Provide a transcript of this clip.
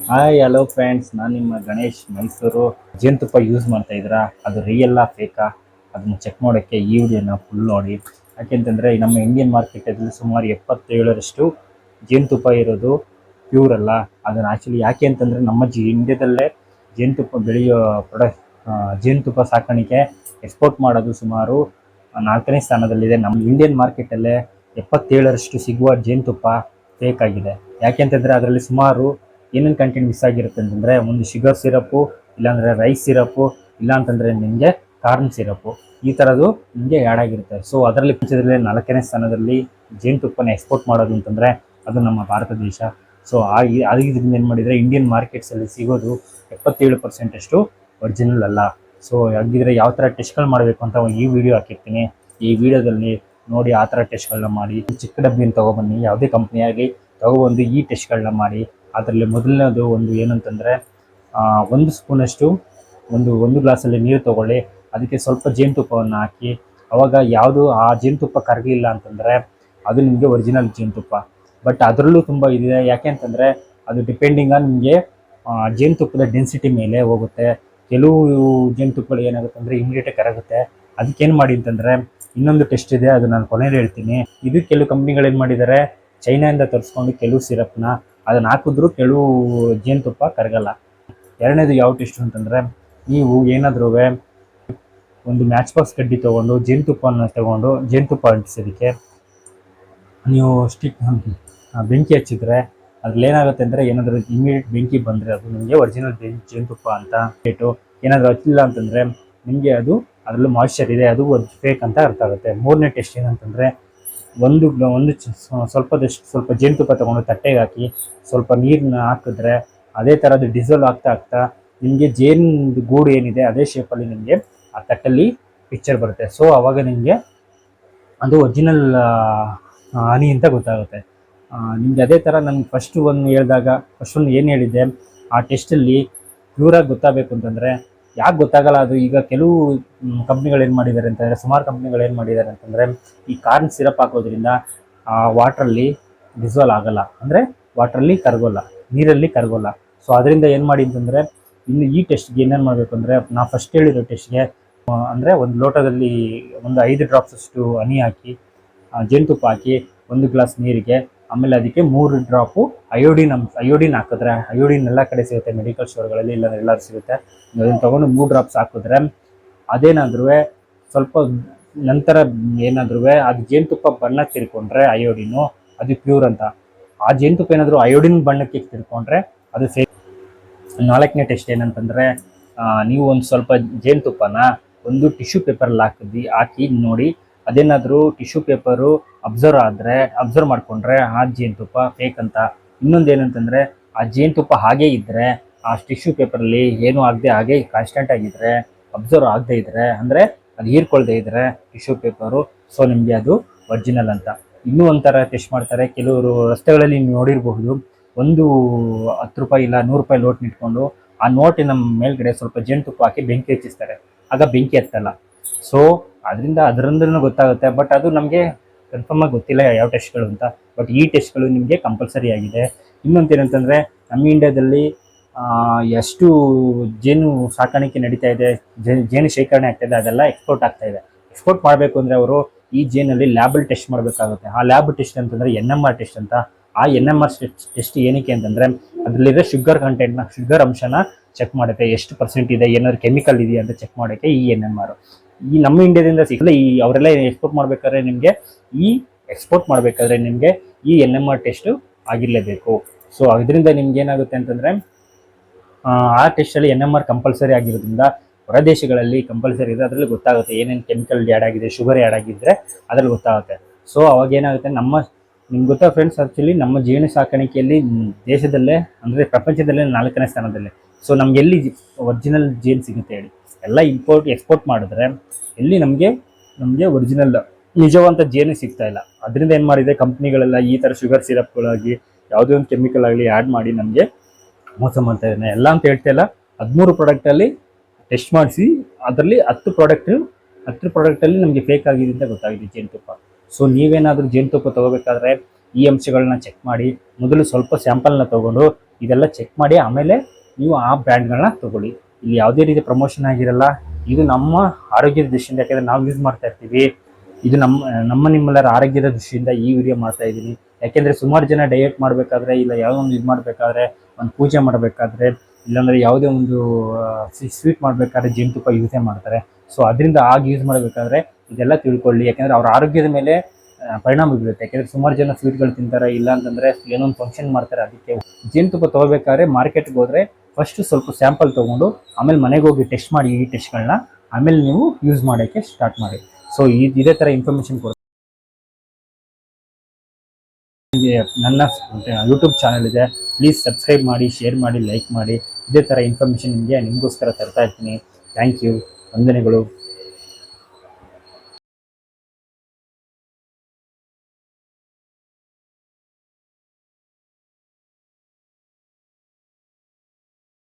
Hi hello friends, ನಾನು ನಿಮ್ಮ ಗಣೇಶ್ ಮೈಸೂರು. ಜೇನುತುಪ್ಪ ಯೂಸ್ ಮಾಡ್ತಾ ಇದ್ದೀರಾ? ಅದು ರಿಯಲ್ಲಾ ಫೇಕಾ? ಅದನ್ನು ಚೆಕ್ ಮಾಡೋಕ್ಕೆ ಈ ವಿಡಿಯೋನ ಫುಲ್ ನೋಡಿ. ಯಾಕೆಂತಂದರೆ ನಮ್ಮ ಇಂಡಿಯನ್ ಮಾರ್ಕೆಟಲ್ಲಿ ಸುಮಾರು 77ರಷ್ಟು ಜೇನುತುಪ್ಪ ಇರೋದು ಪ್ಯೂರ್ ಅಲ್ಲ. ಅದನ್ನು ಆ್ಯಕ್ಚುಲಿ ಯಾಕೆ ಅಂತಂದರೆ ನಮ್ಮ ಇಂಡಿಯಾದಲ್ಲೇ ಜೇನುತುಪ್ಪ ಬೆಳೆಯೋ ಜೇನುತುಪ್ಪ ಸಾಕಾಣಿಕೆ ಎಕ್ಸ್ಪೋರ್ಟ್ ಮಾಡೋದು ಸುಮಾರು 4ನೇ ಸ್ಥಾನದಲ್ಲಿದೆ. ನಮ್ಮ ಇಂಡಿಯನ್ ಮಾರ್ಕೆಟಲ್ಲೇ 77ರಷ್ಟು ಸಿಗುವ ಜೇನುತುಪ್ಪ ಫೇಕ್ ಆಗಿದೆ. ಯಾಕೆಂತಂದರೆ ಅದರಲ್ಲಿ ಸುಮಾರು ಏನೇನು ಕಂಟೆಂಟ್ ಮಿಸ್ ಆಗಿರುತ್ತೆ ಅಂತಂದರೆ, ಒಂದು ಶುಗರ್ ಸಿರಪ್ಪು, ಇಲ್ಲಾಂದರೆ ರೈಸ್ ಸಿರಪ್ಪು, ಇಲ್ಲ ಅಂತಂದರೆ ನಿಮಗೆ ಕಾರ್ನ್ ಸಿರಪ್ಪು, ಈ ಥರದ್ದು ನಿಮಗೆ ಆ್ಯಡ್ ಆಗಿರುತ್ತೆ. ಸೊ ಅದರಲ್ಲಿ ಪ್ರಪಂಚದಲ್ಲೇ 4ನೇ ಸ್ಥಾನದಲ್ಲಿ ಜೇನುತುಪ್ಪನ ಎಕ್ಸ್ಪೋರ್ಟ್ ಮಾಡೋದು ಅಂತಂದರೆ ಅದು ನಮ್ಮ ಭಾರತ ದೇಶ. ಸೊ ಇದರಿಂದ ಏನು ಮಾಡಿದರೆ ಇಂಡಿಯನ್ ಮಾರ್ಕೆಟ್ಸಲ್ಲಿ ಸಿಗೋದು 77% ಒರಿಜಿನಲ್ ಅಲ್ಲ. ಸೊ ಹಾಗಿದ್ರೆ ಯಾವ ಥರ ಟೆಸ್ಟ್ಗಳು ಮಾಡಬೇಕು ಅಂತ ಈ ವಿಡಿಯೋ ಹಾಕಿರ್ತೀನಿ. ಈ ವಿಡಿಯೋದಲ್ಲಿ ನೋಡಿ ಆ ಥರ ಟೆಸ್ಟ್ಗಳನ್ನ ಮಾಡಿ. ಚಿಕ್ಕ ಡಬ್ಬಿನ ತೊಗೊಬನ್ನಿ, ಯಾವುದೇ ಕಂಪ್ನಿಯಾಗಿ ತೊಗೊಬಂದು ಈ ಟೆಸ್ಟ್ಗಳನ್ನ ಮಾಡಿ. ಅದರಲ್ಲಿ ಮೊದಲನೇದು ಒಂದು ಏನಂತಂದರೆ, 1 ಸ್ಪೂನಷ್ಟು ಒಂದು ಗ್ಲಾಸಲ್ಲಿ ನೀರು ತೊಗೊಳ್ಳಿ, ಅದಕ್ಕೆ ಸ್ವಲ್ಪ ಜೇನುತುಪ್ಪವನ್ನು ಹಾಕಿ. ಆವಾಗ ಯಾವುದು ಆ ಜೇನುತುಪ್ಪ ಕರಗಲಿಲ್ಲ ಅಂತಂದರೆ ಅದು ನಿಮಗೆ ಒರಿಜಿನಲ್ ಜೇನುತುಪ್ಪ. ಬಟ್ ಅದರಲ್ಲೂ ತುಂಬ ಇದೆ. ಯಾಕೆ ಅಂತಂದರೆ ಅದು ಡಿಪೆಂಡಿಂಗ್ ಆನ್ ನಿಮಗೆ ಜೇನುತುಪ್ಪದ ಡೆನ್ಸಿಟಿ ಮೇಲೆ ಹೋಗುತ್ತೆ. ಕೆಲವು ಜೇನುತುಪ್ಪಗಳು ಏನಾಗುತ್ತೆ ಅಂದರೆ ಇಮಿಡಿಯೇಟಾಗಿ ಕರಗುತ್ತೆ. ಅದಕ್ಕೇನು ಮಾಡಿ ಅಂತಂದರೆ ಇನ್ನೊಂದು ಟೆಸ್ಟ್ ಇದೆ, ಅದು ನಾನು ಕೊನೆಯಲ್ಲಿ ಹೇಳ್ತೀನಿ. ಇದು ಕೆಲವು ಕಂಪ್ನಿಗಳು ಏನು ಮಾಡಿದ್ದಾರೆ, ಚೈನಾದಿಂದ ತರಿಸ್ಕೊಂಡು ಕೆಲವು ಸಿರಪ್ನ ಅದನ್ನು ಹಾಕಿದ್ರು ಕೆಲವು ಜೇನುತುಪ್ಪ ಕರಗಲ್ಲ. ಎರಡನೇದು ಯಾವ ಟೆಸ್ಟ್ ಅಂತಂದರೆ, ನೀವು ಏನಾದರೂ ಒಂದು ಮ್ಯಾಚ್ ಬಾಕ್ಸ್ ಕಡ್ಡಿ ತೊಗೊಂಡು ಜೇನುತುಪ್ಪವನ್ನು ತೊಗೊಂಡು ಜೇನುತುಪ್ಪ ಅಂಟಿಸೋದಕ್ಕೆ ನೀವು ಬೆಂಕಿ ಹಚ್ಚಿದ್ರೆ ಅದ್ರಲ್ಲಿ ಏನಾಗುತ್ತೆ ಅಂದರೆ, ಏನಾದರೂ ಇಮಿಡಿಯೇಟ್ ಬೆಂಕಿ ಬಂದರೆ ಅದು ನಿಮಗೆ ಒರಿಜಿನಲ್ ಜೇನುತುಪ್ಪ ಅಂತ ರೇಟು. ಏನಾದರೂ ಹಚ್ಚಿಲ್ಲ ಅಂತಂದರೆ ನಿಮಗೆ ಅದು ಅದರಲ್ಲೂ ಮಾಯ್ಶ್ಚರ್ ಇದೆ, ಅದು ಫೇಕ್ ಅಂತ ಅರ್ಥ ಆಗುತ್ತೆ. ಮೂರನೇ ಟೆಸ್ಟ್ ಏನಂತಂದರೆ, ಸ್ವಲ್ಪ ಜೇನುತುಪ್ಪ ತೊಗೊಂಡು ತಟ್ಟೆಗೆ ಹಾಕಿ ಸ್ವಲ್ಪ ನೀರನ್ನ ಹಾಕಿದ್ರೆ ಅದೇ ಥರದ್ದು ಡಿಸೋಲ್ವ್ ಆಗ್ತಾ ನಿಮಗೆ ಜೇನು ಗೂಡು ಏನಿದೆ ಅದೇ ಶೇಪಲ್ಲಿ ನಿಮಗೆ ಆ ತಟ್ಟಲ್ಲಿ ಪಿಕ್ಚರ್ ಬರುತ್ತೆ. ಸೊ ಆವಾಗ ನಿಮಗೆ ಅದು ಒರಿಜಿನಲ್ ಹನಿ ಅಂತ ಗೊತ್ತಾಗುತ್ತೆ. ನಿಮಗೆ ಅದೇ ಥರ ನನಗೆ ಫಸ್ಟ್ ಒಂದು ಏನು ಹೇಳಿದ್ದೆ, ಆ ಟೆಸ್ಟಲ್ಲಿ ಪ್ಯೂರಾಗಿ ಗೊತ್ತಾಗಬೇಕು ಅಂತಂದರೆ ಯಾಕೆ ಗೊತ್ತಾಗಲ್ಲ ಅದು. ಈಗ ಕೆಲವು ಕಂಪ್ನಿಗಳು ಏನು ಮಾಡಿದ್ದಾರೆ ಅಂತಂದರೆ, ಸುಮಾರು ಕಂಪ್ನಿಗಳು ಏನು ಮಾಡಿದ್ದಾರೆ ಅಂತಂದರೆ, ಈ ಕಾರ್ನ್ ಸಿರಪ್ ಹಾಕೋದ್ರಿಂದ ವಾಟ್ರಲ್ಲಿ ಡಿಸಾಲ್ವ್ ಆಗಲ್ಲ, ಅಂದರೆ ವಾಟ್ರಲ್ಲಿ ಕರಗೋಲ್ಲ, ನೀರಲ್ಲಿ ಕರಗೋಲ್ಲ. ಸೊ ಅದರಿಂದ ಏನು ಮಾಡಿ ಅಂತಂದರೆ, ಇನ್ನು ಈ ಟೆಸ್ಟ್ಗೆ ಏನೇನು ಮಾಡಬೇಕು ಅಂದರೆ, ನಾವು ಫಸ್ಟ್ ಹೇಳಿರೋ ಟೆಸ್ಟ್ಗೆ ಅಂದರೆ ಒಂದು ಲೋಟದಲ್ಲಿ ಒಂದು 5 ಡ್ರಾಪ್ಸಷ್ಟು ಹನಿ ಹಾಕಿ, ಜೇನುತುಪ್ಪ ಹಾಕಿ 1 ಗ್ಲಾಸ್ ನೀರಿಗೆ, ಆಮೇಲೆ ಅದಕ್ಕೆ 3 ಡ್ರಾಪು ಅಯೋಡಿನ್ ಹಾಕಿದ್ರೆ, ಅಯೋಡಿನ್ ಎಲ್ಲ ಕಡೆ ಸಿಗುತ್ತೆ, ಮೆಡಿಕಲ್ ಸ್ಟೋರ್ಗಳಲ್ಲಿ ಇಲ್ಲ ಎಲ್ಲರೂ ಸಿಗುತ್ತೆ. ಅದನ್ನು ತೊಗೊಂಡು 3 ಡ್ರಾಪ್ಸ್ ಹಾಕಿದ್ರೆ ಅದೇನಾದ್ರೂ ಸ್ವಲ್ಪ ನಂತರ ಏನಾದ್ರೂ ಅದು ಜೇನುತುಪ್ಪ ಬಣ್ಣಕ್ಕೆ ತಿರ್ಕೊಂಡ್ರೆ ಅಯೋಡಿನು ಅದು ಪ್ಯೂರ್ ಅಂತ. ಆ ಜೇನುತುಪ್ಪ ಏನಾದರೂ ಅಯೋಡಿನ್ ಬಣ್ಣಕ್ಕೆ ತಿರ್ಕೊಂಡ್ರೆ ಅದು ಫೇಕ್. 4ನೇ ಟೆಸ್ಟ್ ಏನಂತಂದರೆ, ನೀವು ಒಂದು ಸ್ವಲ್ಪ ಜೇನುತುಪ್ಪನ ಒಂದು ಟಿಶ್ಯೂ ಪೇಪರಲ್ಲಿ ಹಾಕಿ ನೋಡಿ, ಅದೇನಾದರೂ ಟಿಶ್ಯೂ ಪೇಪರು ಅಬ್ಸರ್ವ್ ಮಾಡಿಕೊಂಡ್ರೆ ಆ ಜೇನುತುಪ್ಪ ಫೇಕ್ ಅಂತ. ಇನ್ನೊಂದು ಏನಂತಂದರೆ, ಆ ಜೇನುತುಪ್ಪ ಹಾಗೇ ಇದ್ದರೆ, ಆ ಟಿಶ್ಯೂ ಪೇಪರಲ್ಲಿ ಏನೂ ಆಗದೆ ಹಾಗೆ ಕಾನ್ಸ್ಟೆಂಟ್ ಆಗಿದ್ದರೆ, ಅಬ್ಸರ್ವ್ ಆಗದೆ ಇದ್ದರೆ, ಅಂದರೆ ಅದು ಹೀರ್ಕೊಳ್ದೇ ಇದ್ದರೆ ಟಿಶ್ಯೂ ಪೇಪರು, ಸೊ ನಿಮಗೆ ಅದು ಒರಿಜಿನಲ್ ಅಂತ. ಇನ್ನೂ ಒಂಥರ ಟೆಸ್ಟ್ ಮಾಡ್ತಾರೆ ಕೆಲವರು. ರಸ್ತೆಗಳಲ್ಲಿ ನೀವು ನೋಡಿರಬಹುದು, ಒಂದು 10 ರೂಪಾಯಿ ಇಲ್ಲ 100 ರೂಪಾಯಿ ನೋಟ್ನ ಇಟ್ಕೊಂಡು ಆ ನೋಟಿನ ಮೇಲ್ಗಡೆ ಸ್ವಲ್ಪ ಜೇನುತುಪ್ಪ ಹಾಕಿ ಬೆಂಕಿ ಹಚ್ಚಿಸ್ತಾರೆ, ಆಗ ಬೆಂಕಿ ಹತ್ತಲ್ಲ. ಸೊ ಅದರಿಂದಲೂ ಗೊತ್ತಾಗುತ್ತೆ. ಬಟ್ ಅದು ನಮಗೆ ಕನ್ಫರ್ಮಾಗಿ ಗೊತ್ತಿಲ್ಲ ಯಾವ ಟೆಸ್ಟ್ಗಳು ಅಂತ. ಬಟ್ ಈ ಟೆಸ್ಟ್ಗಳು ನಿಮಗೆ ಕಂಪಲ್ಸರಿ ಆಗಿದೆ. ಇನ್ನೊಂದು ಏನಂತಂದರೆ, ನಮ್ಮ ಇಂಡಿಯಾದಲ್ಲಿ ಎಷ್ಟು ಜೇನು ಸಾಕಾಣಿಕೆ ನಡೀತಾ ಇದೆ, ಜೇನು ಶೇಖರಣೆ ಆಗ್ತಾಯಿದೆ, ಅದೆಲ್ಲ ಎಕ್ಸ್ಪೋರ್ಟ್ ಆಗ್ತಾಯಿದೆ. ಎಕ್ಸ್ಪೋರ್ಟ್ ಮಾಡಬೇಕು ಅಂದರೆ ಅವರು ಈ ಜೇನಲ್ಲಿ ಲ್ಯಾಬಲ್ಲಿ ಟೆಸ್ಟ್ ಮಾಡಬೇಕಾಗುತ್ತೆ. ಆ ಲ್ಯಾಬ್ ಟೆಸ್ಟ್ ಅಂತಂದರೆ NMR ಟೆಸ್ಟ್ ಅಂತ. ಆ NMR ಟೆಸ್ಟ್ ಏನಕ್ಕೆ ಅಂತಂದರೆ, ಅದರಲ್ಲಿರೋ ಶುಗರ್ ಅಂಶನ ಚೆಕ್ ಮಾಡುತ್ತೆ, ಎಷ್ಟು % ಇದೆ, ಏನಾದ್ರು ಕೆಮಿಕಲ್ ಇದೆಯಾ ಅಂತ ಚೆಕ್ ಮಾಡೋಕ್ಕೆ ಈ NMR. ಈ ನಮ್ಮ ಇಂಡಿಯಾದಿಂದ ಸಿಗಲ್ಲ. ಅವರೆಲ್ಲ ಎಕ್ಸ್ಪೋರ್ಟ್ ಮಾಡಬೇಕಾದ್ರೆ ನಿಮಗೆ ಈ NMR ಟೆಸ್ಟು ಆಗಿರಲೇಬೇಕು. ಸೊ ಅದರಿಂದ ನಿಮ್ಗೆ ಏನಾಗುತ್ತೆ ಅಂತಂದರೆ, ಆ ಟೆಸ್ಟಲ್ಲಿ NMR ಕಂಪಲ್ಸರಿ ಆಗಿರೋದ್ರಿಂದ ಹೊರ ದೇಶಗಳಲ್ಲಿ ಕಂಪಲ್ಸರಿ ಇದೆ. ಅದರಲ್ಲಿ ಗೊತ್ತಾಗುತ್ತೆ ಏನೇನು ಕೆಮಿಕಲ್ ಆ್ಯಡ್ ಆಗಿದೆ, ಶುಗರ್ ಆ್ಯಡ್ ಆಗಿದ್ದರೆ ಅದರಲ್ಲಿ ಗೊತ್ತಾಗುತ್ತೆ. ಸೊ ಅವಾಗ ಏನಾಗುತ್ತೆ, ನಿಮ್ಗೆ ಗೊತ್ತಾ ಫ್ರೆಂಡ್ಸ್, ಆ್ಯಕ್ಚುಲಿ ನಮ್ಮ ಜೇನು ಸಾಕಾಣಿಕೆಯಲ್ಲಿ ದೇಶದಲ್ಲೇ ಅಂದರೆ ಪ್ರಪಂಚದಲ್ಲೇ 4ನೇ ಸ್ಥಾನದಲ್ಲೇ. ಸೊ ನಮ್ಗೆ ಎಲ್ಲಿ ಒರಿಜಿನಲ್ ಜೇನು ಸಿಗುತ್ತೆ ಹೇಳಿ? ಎಲ್ಲ ಎಕ್ಸ್ಪೋರ್ಟ್ ಮಾಡಿದ್ರೆ ಎಲ್ಲಿ ನಮಗೆ ಒರಿಜಿನಲ್ ನಿಜವಂತ ಜೇನು ಸಿಗ್ತಾ ಇಲ್ಲ. ಅದರಿಂದ ಏನು ಮಾಡಿದೆ ಕಂಪ್ನಿಗಳೆಲ್ಲ ಈ ಥರ ಶುಗರ್ ಸಿರಪ್ಗಳಾಗಿ ಯಾವುದೇ ಒಂದು ಕೆಮಿಕಲ್ ಆಗಲಿ ಆ್ಯಡ್ ಮಾಡಿ ನಮಗೆ ಮೋಸ ಮಾಡ್ತಾ ಇದ್ದಾನೆ. ಎಲ್ಲ ಅಂತ ಹೇಳ್ತಾ ಇಲ್ಲ, 13 ಪ್ರಾಡಕ್ಟಲ್ಲಿ ಟೆಸ್ಟ್ ಮಾಡಿಸಿ ಅದರಲ್ಲಿ 10 ಪ್ರಾಡಕ್ಟಲ್ಲಿ ನಮಗೆ ಫೇಕ್ ಆಗಿದೆ ಅಂತ ಗೊತ್ತಾಗಿದೆ ಜೇನುತುಪ್ಪ. ಸೊ ನೀವೇನಾದರೂ ಜೇನುತುಪ್ಪ ತೊಗೋಬೇಕಾದ್ರೆ ಈ ಅಂಶಗಳನ್ನ ಚೆಕ್ ಮಾಡಿ. ಮೊದಲು ಸ್ವಲ್ಪ ಸ್ಯಾಂಪಲ್ನ ತೊಗೊಂಡು ಇದೆಲ್ಲ ಚೆಕ್ ಮಾಡಿ ಆಮೇಲೆ ನೀವು ಆ ಬ್ರ್ಯಾಂಡ್ಗಳನ್ನ ತಗೊಳ್ಳಿ. ಇಲ್ಲಿ ಯಾವುದೇ ರೀತಿ ಪ್ರಮೋಷನ್ ಆಗಿರಲ್ಲ. ಇದು ನಮ್ಮ ಆರೋಗ್ಯದ ದೃಷ್ಟಿಯಿಂದ, ಯಾಕಂದರೆ ನಾವು ಯೂಸ್ ಮಾಡ್ತಾ ಇರ್ತೀವಿ. ಇದು ನಿಮ್ಮೆಲ್ಲರ ಆರೋಗ್ಯದ ದೃಷ್ಟಿಯಿಂದ ಈ ವಿಡಿಯೋ ಮಾಡ್ತಾ ಇದ್ದೀನಿ. ಯಾಕೆಂದರೆ ಸುಮಾರು ಜನ ಡಯಟ್ ಮಾಡಬೇಕಾದ್ರೆ, ಇಲ್ಲ ಯಾವುದೋ ಒಂದು ಇದು ಮಾಡಬೇಕಾದ್ರೆ, ಒಂದು ಪೂಜೆ ಮಾಡಬೇಕಾದ್ರೆ, ಇಲ್ಲಾಂದರೆ ಯಾವುದೇ ಒಂದು ಸ್ವೀಟ್ ಮಾಡಬೇಕಾದ್ರೆ ಜೇನುತುಪ್ಪ ಯೂಸೇ ಮಾಡ್ತಾರೆ. ಸೊ ಅದರಿಂದ ಯೂಸ್ ಮಾಡಬೇಕಾದ್ರೆ ಇದೆಲ್ಲ ತಿಳ್ಕೊಳ್ಳಿ, ಯಾಕೆಂದರೆ ಅವ್ರ ಆರೋಗ್ಯದ ಮೇಲೆ ಪರಿಣಾಮ ಬೀಳುತ್ತೆ. ಯಾಕೆಂದರೆ ಸುಮಾರು ಜನ ಸ್ವೀಟ್ಗಳು ತಿಂತಾರೆ, ಇಲ್ಲ ಅಂತಂದರೆ ಏನೋ ಒಂದು ಫಂಕ್ಷನ್ ಮಾಡ್ತಾರೆ. ಅದಕ್ಕೆ ಜೇನುತುಪ್ಪ ತೊಗೋಬೇಕಾದ್ರೆ ಮಾರ್ಕೆಟ್ಗೆ ಹೋದರೆ ಫಸ್ಟು ಸ್ವಲ್ಪ ಸ್ಯಾಂಪಲ್ ತೊಗೊಂಡು ಆಮೇಲೆ ಮನೆಗೆ ಹೋಗಿ ಟೆಸ್ಟ್ ಮಾಡಿ, ಈ ಟೆಸ್ಟ್ಗಳನ್ನ ಆಮೇಲೆ ನೀವು ಯೂಸ್ ಮಾಡೋಕ್ಕೆ ಸ್ಟಾರ್ಟ್ ಮಾಡಿ. ಸೊ ಇದೇ ಥರ ಇನ್ಫಾರ್ಮೇಷನ್ ಕೊಡ್ತೀನಿ. ನನ್ನ ಯೂಟ್ಯೂಬ್ ಚಾನಲ್ ಇದೆ, ಪ್ಲೀಸ್ ಸಬ್ಸ್ಕ್ರೈಬ್ ಮಾಡಿ, ಶೇರ್ ಮಾಡಿ, ಲೈಕ್ ಮಾಡಿ. ಇದೇ ಥರ ಇನ್ಫಾರ್ಮೇಷನ್ ನಿಮಗೋಸ್ಕರ ತರ್ತಾ ಇರ್ತೀನಿ. ಥ್ಯಾಂಕ್ ಯು, ವಂದನೆಗಳು.